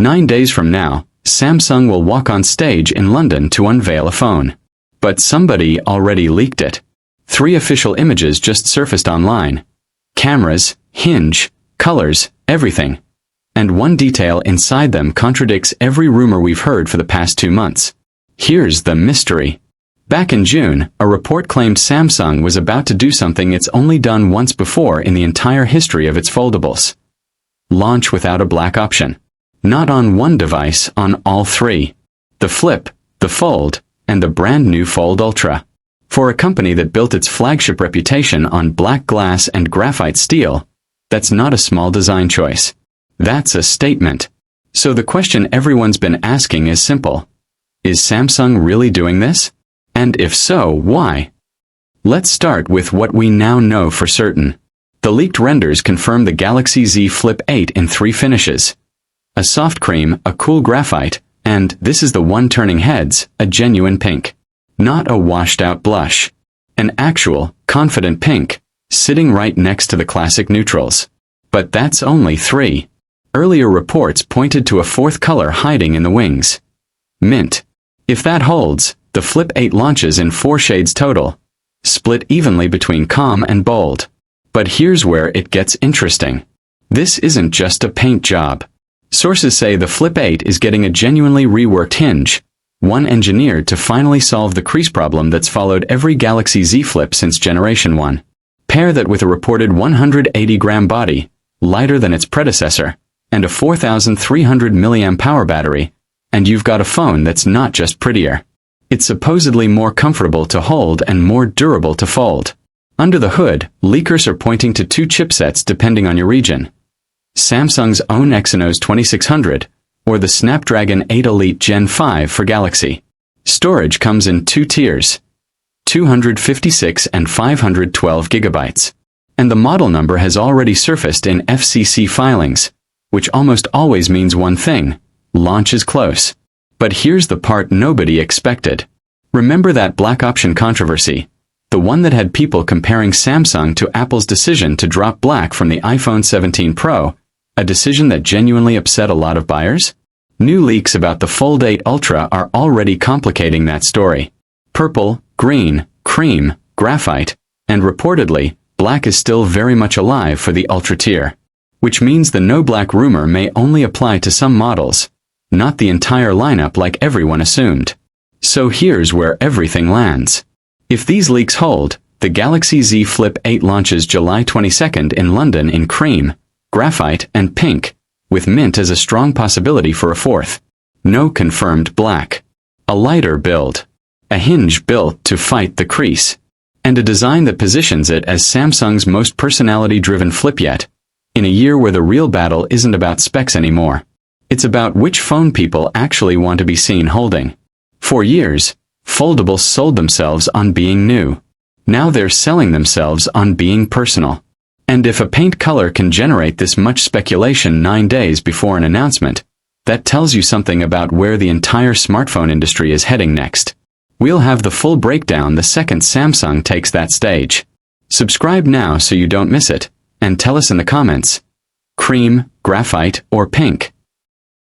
9 days from now, Samsung will walk on stage in London to unveil a phone. But somebody already leaked it. 3 official images just surfaced online. Cameras, hinge, colors, everything. And one detail inside them contradicts every rumor we've heard for the past 2 months. Here's the mystery. Back in June, a report claimed Samsung was about to do something it's only done once before in the entire history of its foldables. Launch without a black option. Not on one device, on all 3. The Flip, the Fold, and the brand new Fold Ultra. For a company that built its flagship reputation on black glass and graphite steel, that's not a small design choice. That's a statement. So the question everyone's been asking is simple. Is Samsung really doing this? And if so, why? Let's start with what we now know for certain. The leaked renders confirm the Galaxy Z Flip 8 in 3 finishes. A soft cream, a cool graphite, and, this is the one turning heads, a genuine pink. Not a washed-out blush. An actual, confident pink, sitting right next to the classic neutrals. But that's only 3. Earlier reports pointed to a 4th color hiding in the wings. Mint. If that holds, the Flip 8 launches in 4 shades total, split evenly between calm and bold. But here's where it gets interesting. This isn't just a paint job. Sources say the Flip 8 is getting a genuinely reworked hinge, one engineered to finally solve the crease problem that's followed every Galaxy Z Flip since Generation 1. Pair that with a reported 180-gram body, lighter than its predecessor, and a 4,300 mAh power battery, and you've got a phone that's not just prettier. It's supposedly more comfortable to hold and more durable to fold. Under the hood, leakers are pointing to 2 chipsets depending on your region. Samsung's own Exynos 2600, or the Snapdragon 8 Elite Gen 5 for Galaxy. Storage comes in 2 tiers, 256 and 512 gigabytes. And the model number has already surfaced in FCC filings, which almost always means one thing: launch is close. But here's the part nobody expected. Remember that black option controversy? The one that had people comparing Samsung to Apple's decision to drop black from the iPhone 17 Pro, a decision that genuinely upset a lot of buyers? New leaks about the Fold 8 Ultra are already complicating that story. Purple, green, cream, graphite, and reportedly, black is still very much alive for the Ultra tier. Which means the no black rumor may only apply to some models, not the entire lineup like everyone assumed. So here's where everything lands. If these leaks hold, the Galaxy Z Flip 8 launches July 22nd in London in cream, graphite, and pink, with mint as a strong possibility for a 4th. No confirmed black. A lighter build. A hinge built to fight the crease. And a design that positions it as Samsung's most personality-driven flip yet, in a year where the real battle isn't about specs anymore. It's about which phone people actually want to be seen holding. For years, foldables sold themselves on being new. Now they're selling themselves on being personal. And if a paint color can generate this much speculation 9 days before an announcement, that tells you something about where the entire smartphone industry is heading next. We'll have the full breakdown the second Samsung takes that stage. Subscribe now so you don't miss it, and tell us in the comments: cream, graphite, or pink?